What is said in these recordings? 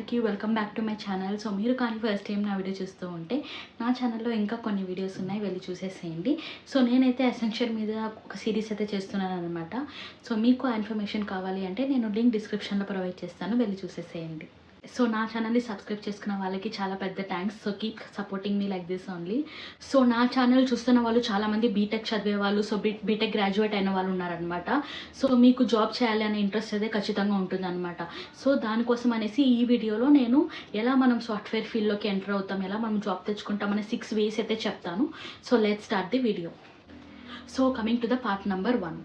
అందరికీ welcome back to my channel. So మీరు కానీ ఫస్ట్ టైం నా వీడియో చూస్తూ ఉంటే నా ఛానల్లో ఇంకా కొన్ని వీడియోస్ ఉన్నాయి, వెళ్ళి చూసేసేయండి. సో నేనైతే ఎసెన్షియల్ మీద ఒక సిరీస్ అయితే చేస్తున్నాను అనమాట. సో మీకు ఆ ఇన్ఫర్మేషన్ కావాలి అంటే నేను లింక్ డిస్క్రిప్షన్లో ప్రొవైడ్ చేస్తాను, వెళ్ళి చూసేసేయండి. సో నా ఛానల్ని సబ్స్క్రైబ్ చేసుకున్న వాళ్ళకి చాలా పెద్ద thanks. So keep supporting me like this only. So నా ఛానల్ చూస్తున్న వాళ్ళు చాలామంది బీటెక్ చదివే వాళ్ళు, సో బీటెక్ గ్రాడ్యుయేట్ అయిన వాళ్ళు ఉన్నారనమాట. సో మీకు జాబ్ చేయాలి అనే ఇంట్రెస్ట్ అయితే ఖచ్చితంగా ఉంటుందన్నమాట. సో దానికోసం అనేసి ఈ వీడియోలో నేను ఎలా మనం సాఫ్ట్వేర్ ఫీల్డ్లోకి ఎంటర్ అవుతాం, ఎలా మనం జాబ్ తెచ్చుకుంటాం అనే 6 ways అయితే చెప్తాను. So let's start the video. So coming to the part number 1.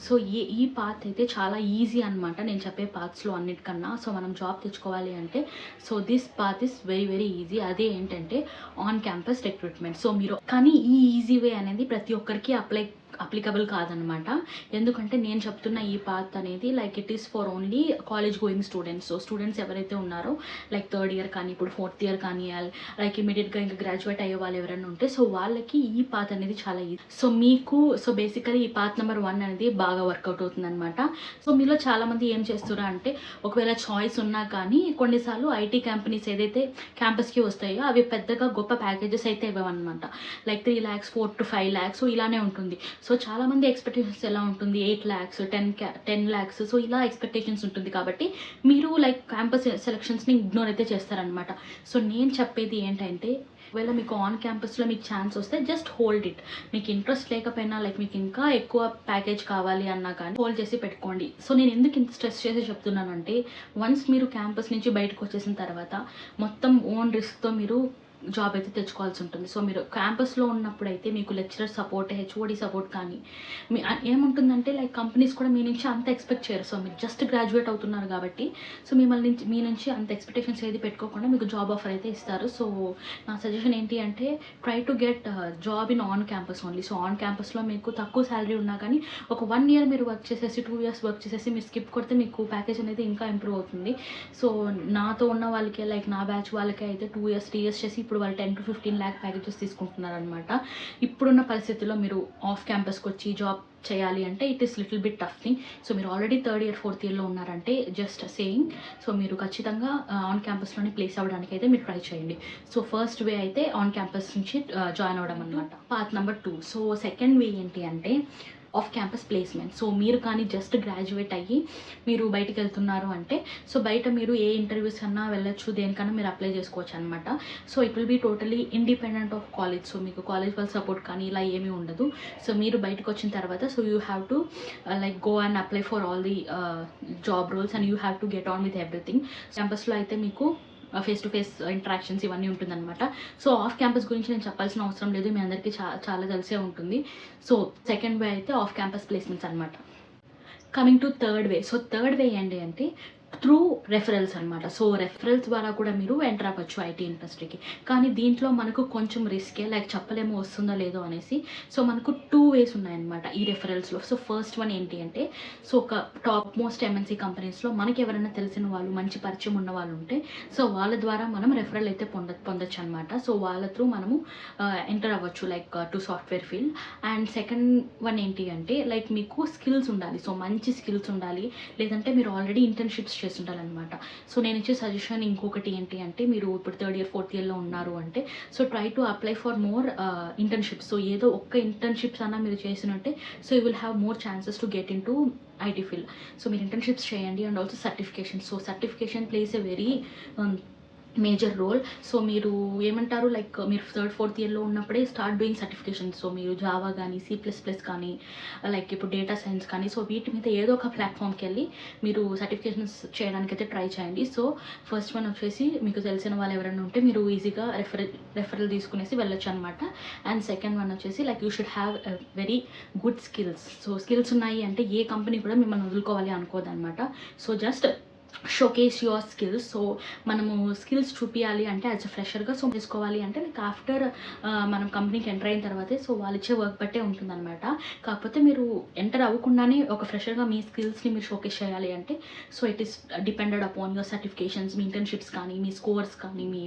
So ఈ పాత్ అయితే చాలా ఈజీ అనమాట, నేను చెప్పే పాత్స్లో అన్నిటికన్నా. సో మనం జాబ్ తెచ్చుకోవాలి అంటే so this path is very very easy. అదే ఏంటంటే ఆన్ క్యాంపస్ రిక్రూట్మెంట్. సో మీరు కానీ ఈ ఈజీ వే అనేది ప్రతి ఒక్కరికి అప్లికబుల్ కాదనమాట. ఎందుకంటే నేను చెప్తున్న ఈ పాత్ అనేది like it is for only college going students. So students ఎవరైతే ఉన్నారో లైక్ 3rd year కానీ ఇప్పుడు 4th year కానీ లైక్ ఇమీడియట్గా ఇంకా గ్రాడ్యుయేట్ అయ్యే వాళ్ళు ఎవరైనా ఉంటే సో వాళ్ళకి ఈ పాత్ అనేది చాలా ఈజీ. సో మీకు బేసికలీ ఈ పాత్ నెంబర్ 1 అనేది బాగా వర్కౌట్ అవుతుంది అనమాట. సో మీలో చాలామంది ఏం చేస్తున్నారు అంటే ఒకవేళ చాయిస్ ఉన్నా కానీ కొన్నిసార్లు ఐటీ కంపెనీస్ ఏదైతే క్యాంపస్కి వస్తాయో అవి పెద్దగా గొప్ప ప్యాకేజెస్ అయితే ఇవ్వమన్నమాట. Like 3 lakhs 4 to 5 lakhs so ఇలానే ఉంటుంది. సో చాలామంది ఎక్స్పెక్టేషన్స్ ఎలా ఉంటుంది 8 lakhs 10 lakhs సో ఇలా ఎక్స్పెక్టేషన్స్ ఉంటుంది. కాబట్టి మీరు లైక్ క్యాంపస్ సెలక్షన్స్ని ఇగ్నోర్ అయితే చేస్తారనమాట. సో నేను చెప్పేది ఏంటంటే ఒకవేళ మీకు ఆన్ క్యాంపస్లో మీకు ఛాన్స్ వస్తే జస్ట్ హోల్డ్ ఇట్. మీకు ఇంట్రెస్ట్ లేకపోయినా లైక్ మీకు ఇంకా ఎక్కువ ప్యాకేజ్ కావాలి అన్నా కానీ హోల్డ్ చేసి పెట్టుకోండి. సో నేను ఎందుకు ఇంత స్ట్రెస్ చేసి చెప్తున్నానంటే వన్స్ మీరు క్యాంపస్ నుంచి బయటకు వచ్చేసిన తర్వాత మొత్తం ఓన్ రిస్క్తో మీరు జాబ్ అయితే తెచ్చుకోవాల్సి ఉంటుంది. సో మీరు క్యాంపస్లో ఉన్నప్పుడు అయితే మీకు లెక్చరర్ సపోర్ట్, హెచ్ఓడి సపోర్ట్ కానీ ఏముంటుందంటే లైక్ కంపెనీస్ కూడా మీ నుంచి అంత ఎక్స్పెక్ట్ చేయరు. సో మీరు జస్ట్ గ్రాడ్యుయేట్ అవుతున్నారు కాబట్టి సో మీ నుంచి అంత ఎక్స్పెక్టేషన్స్ ఏది పెట్టుకోకుండా మీకు జాబ్ ఆఫర్ అయితే ఇస్తారు. సో నా సజెషన్ ఏంటి అంటే try to get job in on campus only. So on క్యాంపస్లో మీకు తక్కువ శాలరీ ఉన్నా కానీ ఒక 1 year మీరు వర్క్ చేసేసి 2 years వర్క్ చేసేసి మీరు స్కిప్ కొడితే మీకు ప్యాకేజ్ అనేది ఇంకా ఇంప్రూవ్ అవుతుంది. సో నాతో ఉన్న వాళ్ళకే లైక్ నా బ్యాచ్ వాళ్ళకే అయితే 2 years 3 years చేసి ఇప్పుడు వాళ్ళు 10 to 15 lakh ప్యాకేజెస్ తీసుకుంటున్నారనమాట. ఇప్పుడున్న పరిస్థితుల్లో మీరు ఆఫ్ క్యాంపస్కి వచ్చి జాబ్ చేయాలి అంటే it is little bit tough thing. So మీరు ఆల్రెడీ 3rd year 4th yearలో ఉన్నారంటే జస్ట్ సేయింగ్ సో మీరు ఖచ్చితంగా ఆన్ క్యాంపస్లోనే ప్లేస్ అవ్వడానికి అయితే మీరు ట్రై చేయండి. సో ఫస్ట్ వే అయితే ఆన్ క్యాంపస్ నుంచి జాయిన్ అవ్వడం అనమాట. Path number 2. సో సెకండ్ వే ఏంటి అంటే ఆఫ్ క్యాంపస్ ప్లేస్మెంట్. సో మీరు కానీ జస్ట్ గ్రాడ్యుయేట్ అయ్యి మీరు బయటికి వెళ్తున్నారు అంటే సో బయట మీరు ఏ ఇంటర్వ్యూస్ అన్నా వెళ్ళొచ్చు, దేనికన్నా మీరు అప్లై చేసుకోవచ్చు అనమాట. So it will be totally independent of college. So మీకు కాలేజ్ వాళ్ళ సపోర్ట్ కానీ ఇలా ఏమీ ఉండదు. సో మీరు బయటకు వచ్చిన తర్వాత so you have to like go and apply for all the job roles and you have to get on with everything. క్యాంపస్లో అయితే మీకు ఫేస్ టు ఫేస్ ఇంటరాక్షన్స్ ఇవన్నీ ఉంటుందన్నమాట. సో ఆఫ్ క్యాంపస్ గురించి నేను చెప్పాల్సిన అవసరం లేదు, మీ అందరికీ చాలా తెలిసే ఉంటుంది. సో సెకండ్ వే అయితే ఆఫ్ క్యాంపస్ ప్లేస్మెంట్స్ అనమాట. Coming to third way. So third way ఏంటి అంటే త్రూ రెఫరల్స్ అనమాట. సో రెఫరల్స్ ద్వారా కూడా మీరు ఎంటర్ అవ్వచ్చు ఐటీ ఇండస్ట్రీకి. కానీ దీంట్లో మనకు కొంచెం రిస్కే, లైక్ చెప్పలేమో వస్తుందో లేదో అనేసి. సో మనకు 2 ways ఉన్నాయన్నమాట ఈ రెఫరల్స్లో. సో ఫస్ట్ వన్ ఏంటి అంటే సో ఒక టాప్ మోస్ట్ ఎంఎన్సీ కంపెనీస్లో మనకి ఎవరైనా తెలిసిన వాళ్ళు మంచి పరిచయం ఉన్న వాళ్ళు ఉంటే సో వాళ్ళ ద్వారా మనం రెఫరల్ అయితే పొందొచ్చు అనమాట. సో వాళ్ళ త్రూ మనము ఎంటర్ అవ్వచ్చు like to software field. And second one ఏంటి అంటే లైక్ మీకు స్కిల్స్ ఉండాలి. సో మంచి స్కిల్స్ ఉండాలి, లేదంటే మీరు ఆల్రెడీ ఇంటర్న్షిప్స్ చేస్తుంటారనమాట. సో నేను ఇచ్చే సజెషన్ ఇంకొకటి ఏంటి అంటే మీరు ఇప్పుడు 3rd year 4th yearలో ఉన్నారు అంటే so try to apply for more internships. So ఏదో ఒక్క ఇంటర్న్షిప్స్ అన్నా మీరు చేసినట్టే so you will have more chances to get in to IT field. So మీరు ఇంటర్న్షిప్స్ చేయండి and also certification. So certification places a very major role. So మీరు ఏమంటారు like మీరు 3rd 4th yearలో ఉన్నప్పుడే స్టార్ట్ డూయింగ్ సర్టిఫికేషన్. సో మీరు Java కానీ C++ కానీ లైక్ ఇప్పుడు డేటా సైన్స్ కానీ సో వీటి మీద ఏదో ఒక ప్లాట్ఫామ్కి వెళ్ళి మీరు సర్టిఫికేషన్స్ చేయడానికి అయితే ట్రై చేయండి. సో ఫస్ట్ వన్ వచ్చేసి మీకు తెలిసిన వాళ్ళు ఎవరైనా ఉంటే మీరు ఈజీగా రెఫరల్ తీసుకునేసి వెళ్ళొచ్చు అనమాట. అండ్ సెకండ్ వన్ వచ్చేసి like you should have very good skills. So skills ఉన్నాయి అంటే ఏ కంపెనీ కూడా మిమ్మల్ని వదులుకోవాలి అనుకోదన్నమాట. So just showcase your skills. So మనము స్కిల్స్ చూపించాలి అంటే యాజ్ అ ఫ్రెషర్గా సో చేసుకోవాలి అంటే లైక్ ఆఫ్టర్ మనం కంపెనీకి ఎంటర్ అయిన తర్వాతే సో వాళ్ళు ఇచ్చే వర్క్ బట్టే ఉంటుందన్నమాట. కాకపోతే మీరు ఎంటర్ అవ్వకుండానే ఒక ఫ్రెషర్గా మీ స్కిల్స్ని మీరు షోకేస్ చేయాలి అంటే so it is depended upon your certifications, me internships కానీ మీ స్కోర్స్ కానీ మీ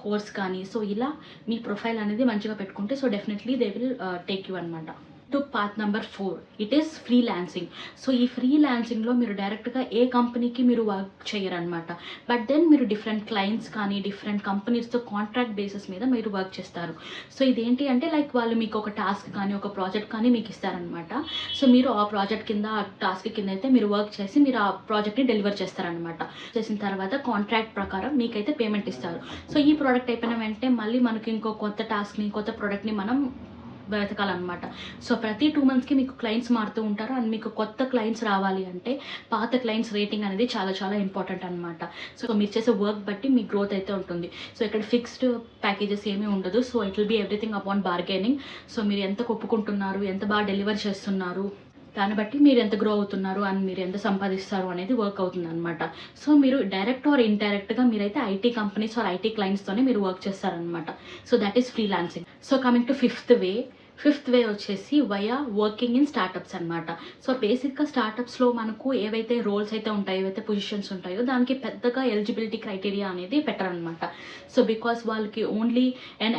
కోర్స్ కానీ. సో ఇలా మీ ప్రొఫైల్ అనేది మంచిగా పెట్టుకుంటే so definitely they will take you అనమాట. To path number 4, it is freelancing. So ఈ ఫ్రీలాన్సింగ్లో మీరు డైరెక్ట్గా ఏ కంపెనీకి మీరు వర్క్ చేయరనమాట. బట్ దెన్ మీరు డిఫరెంట్ క్లయింట్స్ కానీ డిఫరెంట్ కంపెనీస్తో కాంట్రాక్ట్ బేసిస్ మీద మీరు వర్క్ చేస్తారు. సో ఇదేంటి అంటే లైక్ వాళ్ళు మీకు ఒక టాస్క్ కానీ ఒక ప్రాజెక్ట్ కానీ మీకు ఇస్తారనమాట. సో మీరు ఆ ప్రాజెక్ట్ కింద ఆ టాస్క్ కింద అయితే మీరు వర్క్ చేసి మీరు ఆ ప్రాజెక్ట్ని డెలివర్ చేస్తారనమాట. చేసిన తర్వాత కాంట్రాక్ట్ ప్రకారం మీకైతే పేమెంట్ ఇస్తారు. సో ఈ ప్రోడక్ట్ అయిపోయిన వెంటనే మళ్ళీ మనకి ఇంకో కొత్త టాస్క్ని కొత్త ప్రోడక్ట్ని మనం వెతకాలన్నమాట. సో ప్రతి 2 మంత్స్కి మీకు క్లయింట్స్ మారుతూ ఉంటారు. అండ్ మీకు కొత్త క్లయింట్స్ రావాలి అంటే పాత క్లయింట్స్ రేటింగ్ అనేది చాలా చాలా ఇంపార్టెంట్ అనమాట. సో మీరు చేసే వర్క్ బట్టి మీ గ్రోత్ అయితే ఉంటుంది. సో ఇక్కడ ఫిక్స్డ్ ప్యాకేజెస్ ఏమీ ఉండదు. So it will be everything upon bargaining. So మీరు ఎంత ఒప్పుకుంటున్నారు, ఎంత బాగా డెలివర్ చేస్తున్నారు, దాన్ని బట్టి మీరు ఎంత గ్రో అవుతున్నారు అండ్ మీరు ఎంత సంపాదిస్తారు అనేది వర్క్ అవుతుంది అనమాట. సో మీరు డైరెక్ట్ ఆర్ ఇండైరెక్ట్గా మీరైతే ఐటీ కంపెనీస్ ఆర్ ఐటీ క్లయింట్స్తోనే మీరు వర్క్ చేస్తారనమాట. So that is freelancing. So coming to fifth way వచ్చేసి వయా వర్కింగ్ ఇన్ స్టార్టప్స్ అనమాట. సో బేసిక్గా స్టార్టప్స్లో మనకు ఏవైతే రోల్స్ అయితే ఉంటాయో, ఏవైతే పొజిషన్స్ ఉంటాయో దానికి పెద్దగా ఎలిజిబిలిటీ క్రైటీరియా అనేది పెట్టరనమాట. సో బికాస్ వాళ్ళకి ఓన్లీ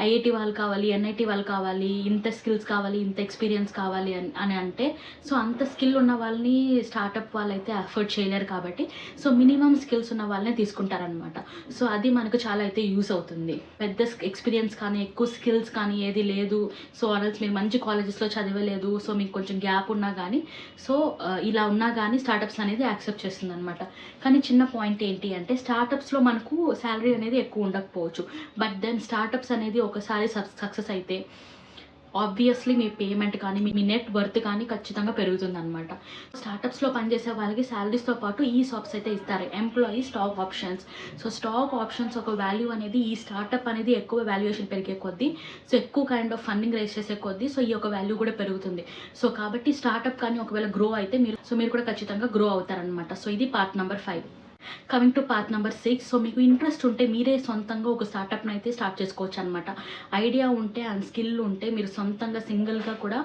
ఐఐటి వాళ్ళు కావాలి, ఎన్ఐటి వాళ్ళు కావాలి, ఇంత స్కిల్స్ కావాలి, ఇంత ఎక్స్పీరియన్స్ కావాలి అని అంటే సో అంత స్కిల్ ఉన్న వాళ్ళని స్టార్టప్ వాళ్ళైతే అఫోర్డ్ చేయలేరు. కాబట్టి సో మినిమం స్కిల్స్ ఉన్న వాళ్ళని తీసుకుంటారనమాట. సో అది మనకు చాలా అయితే యూస్ అవుతుంది. పెద్ద ఎక్స్పీరియన్స్ కానీ ఎక్కువ స్కిల్స్ కానీ ఏది లేదు, సో ఆర్ఎల్స్ మీరు మంచి కాలేజెస్లో చదవలేదు, సో మీకు కొంచెం గ్యాప్ ఉన్నా కానీ సో ఇలా ఉన్నా కానీ స్టార్టప్స్ అనేది యాక్సెప్ట్ చేస్తుంది అనమాట. కానీ చిన్న పాయింట్ ఏంటి అంటే స్టార్టప్స్లో మనకు శాలరీ అనేది ఎక్కువ ఉండకపోవచ్చు. బట్ దెన్ స్టార్టప్స్ అనేది ఒకసారి సక్సెస్ అయితే ఆబ్వియస్లీ మీ పేమెంట్ కానీ మీ నెట్ వర్త్ కానీ ఖచ్చితంగా పెరుగుతుంది అనమాట. స్టార్టప్స్లో పనిచేసే వాళ్ళకి శాలరీస్తో పాటు ఈ సాప్స్ అయితే ఇస్తారు, employee stock options. So stock options ఒక వాల్యూ అనేది ఈ స్టార్టప్ అనేది ఎక్కువ వాల్యుయేషన్ పెరిగే కొద్దీ, సో ఎక్కువ కైండ్ ఆఫ్ ఫండింగ్ రేస్ చేసే కొద్దీ సో ఈ యొక్క వాల్యూ కూడా పెరుగుతుంది. సో కాబట్టి స్టార్టప్ కానీ ఒకవేళ గ్రో అయితే మీరు కూడా ఖచ్చితంగా గ్రో అవుతారనమాట. సో ఇది part number 5. Coming to part number 6. So మీకు ఇంట్రెస్ట్ ఉంటే మీరే సొంతంగా ఒక స్టార్టప్ని అయితే స్టార్ట్ చేసుకోవచ్చు అనమాట. ఐడియా ఉంటే అండ్ స్కిల్ ఉంటే మీరు సొంతంగా సింగిల్గా కూడా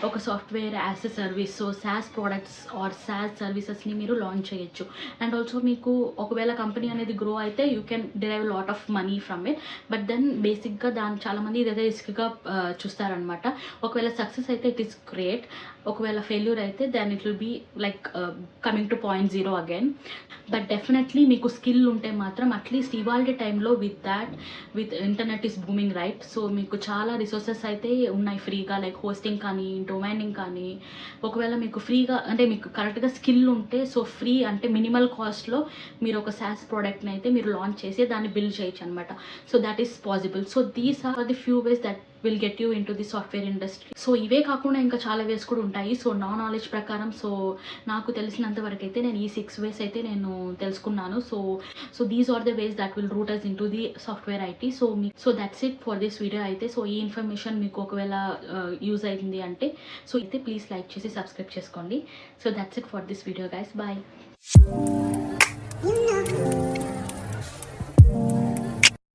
ఒక software as a service, so SaaS products or SaaS సర్వీసెస్ని మీరు లాంచ్ చేయొచ్చు. అండ్ ఆల్సో మీకు ఒకవేళ కంపెనీ అనేది గ్రో అయితే you can derive lot of money from it. But then బేసిక్గా చాలామంది ఇదైతే రిస్క్గా చూస్తారనమాట. ఒకవేళ సక్సెస్ అయితే ఇట్ ఈస్ గ్రేట్, ఒకవేళ ఫెయిల్యూర్ అయితే then it will be like coming to point 0 again. But definitely మీకు స్కిల్ ఉంటే మాత్రం అట్లీస్ట్ ఇవాళ టైంలో with internet is booming right. So మీకు చాలా రిసోర్సెస్ అయితే ఉన్నాయి ఫ్రీగా, లైక్ హోస్టింగ్ కానీ డొమైనింగ్ కానీ. ఒకవేళ మీకు ఫ్రీగా అంటే మీకు కరెక్ట్గా స్కిల్ ఉంటే సో ఫ్రీ అంటే మినిమల్ కాస్ట్లో మీరు ఒక SaaS ప్రోడక్ట్ని అయితే మీరు లాంచ్ చేసి దాన్ని బిల్డ్ చేయొచ్చు అనమాట. So that is possible. So these are the few ways that will get you in to the software industry. So ఇవే కాకుండా ఇంకా చాలా వేస్ కూడా ఉంటాయి. సో నా నాలెడ్జ్ ప్రకారం సో నాకు తెలిసినంత వరకు అయితే నేను ఈ 6 వేస్ అయితే నేను తెలుసుకున్నాను. So these are the ways that will route us in to the software IT. So that's it for this video అయితే. సో ఈ ఇన్ఫర్మేషన్ మీకు ఒకవేళ యూజ్ అయింది అంటే సో అయితే ప్లీజ్ లైక్ చేసి సబ్స్క్రైబ్ చేసుకోండి. So that's it for this video guys, bye.